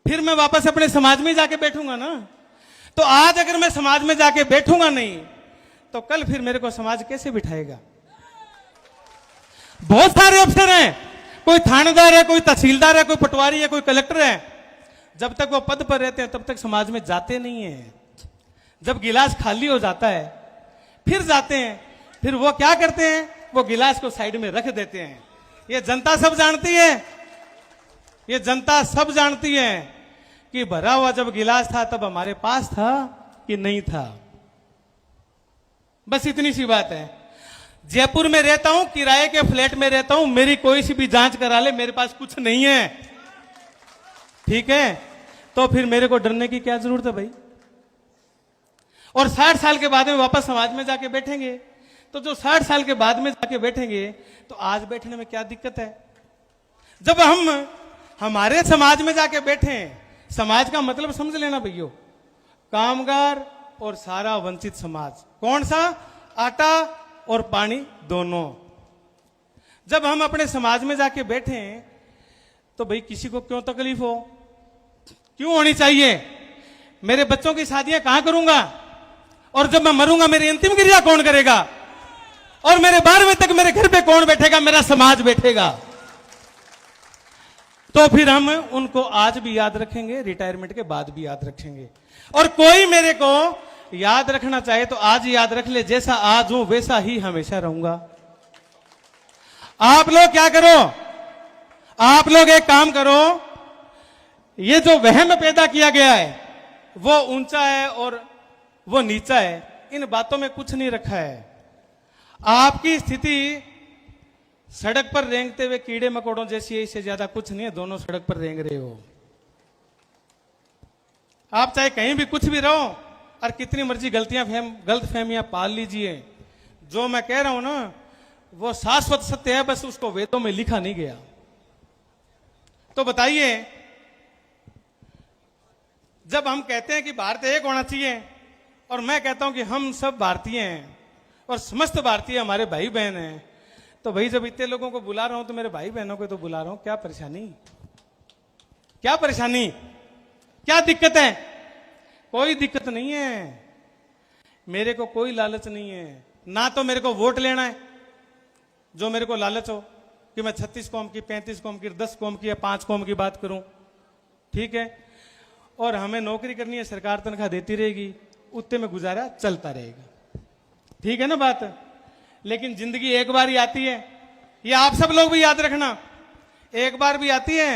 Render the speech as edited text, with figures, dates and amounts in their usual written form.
फिर मैं वापस अपने समाज में जाके बैठूंगा ना। तो आज अगर मैं समाज में जाके बैठूंगा नहीं तो कल फिर मेरे को समाज कैसे बिठाएगा? बहुत सारे अफसर हैं, कोई थानेदार है, कोई तहसीलदार है, कोई पटवारी है, कोई कलेक्टर है। जब तक वो पद पर रहते हैं तब तक समाज में जाते नहीं है। जब गिलास खाली हो जाता है फिर जाते हैं। फिर वो क्या करते हैं? वो गिलास को साइड में रख देते हैं। ये जनता सब जानती है, ये जनता सब जानती है कि भरा हुआ जब गिलास था तब हमारे पास था कि नहीं था। बस इतनी सी बात है। जयपुर में रहता हूं, किराए के फ्लैट में रहता हूं, मेरी कोई सी भी जांच करा ले, मेरे पास कुछ नहीं है, ठीक है? तो फिर मेरे को डरने की क्या जरूरत है भाई? और 60 साल के बाद में वापस समाज में जाके बैठेंगे तो जो 60 साल के बाद में जाके बैठेंगे तो आज बैठने में क्या दिक्कत है? जब हम हमारे समाज में जाके बैठे, समाज का मतलब समझ लेना भैया, कामगार और सारा वंचित समाज। कौन सा? आटा और पानी दोनों। जब हम अपने समाज में जाके बैठे तो भाई किसी को क्यों तकलीफ हो, क्यों होनी चाहिए? मेरे बच्चों की शादियां कहां करूंगा? और जब मैं मरूंगा मेरी अंतिम क्रिया कौन करेगा? और मेरे 12वें तक मेरे घर पे कौन बैठेगा? मेरा समाज बैठेगा। तो फिर हम उनको आज भी याद रखेंगे, रिटायरमेंट के बाद भी याद रखेंगे। और कोई मेरे को याद रखना चाहे तो आज ही याद रख ले, जैसा आज हूं वैसा ही हमेशा रहूंगा। आप लोग क्या करो? आप लोग एक काम करो, ये जो वहम पैदा किया गया है वो ऊंचा है और वो नीचा है, इन बातों में कुछ नहीं रखा है। आपकी स्थिति सड़क पर रेंगते हुए कीड़े मकोड़ों जैसी है, इससे ज्यादा कुछ नहीं है। दोनों सड़क पर रेंग रहे हो। आप चाहे कहीं भी कुछ भी रहो और कितनी मर्जी गलत फहमियां पाल लीजिए, जो मैं कह रहा हूं ना वो शाश्वत सत्य है, बस उसको वेदों में लिखा नहीं गया। तो बताइए, जब हम कहते हैं कि भारत एक होना चाहिए और मैं कहता हूं कि हम सब भारतीय हैं और समस्त भारतीय हमारे भाई बहन हैं, तो भाई जब इतने लोगों को बुला रहा हूं तो मेरे भाई बहनों को तो बुला रहा हूं। क्या परेशानी? क्या परेशानी? क्या दिक्कत है? कोई दिक्कत नहीं है। मेरे को कोई लालच नहीं है, ना तो मेरे को वोट लेना है जो मेरे को लालच हो कि मैं 36 कौम की, 35 कौम की, 10 कौम की या 5 कौम की बात करूं, ठीक है? और हमें नौकरी करनी है, सरकार तनख्वाह देती रहेगी, उतने में गुजारा चलता रहेगा, ठीक है ना बात? लेकिन जिंदगी एक बार ही आती है, ये आप सब लोग भी याद रखना, एक बार भी आती है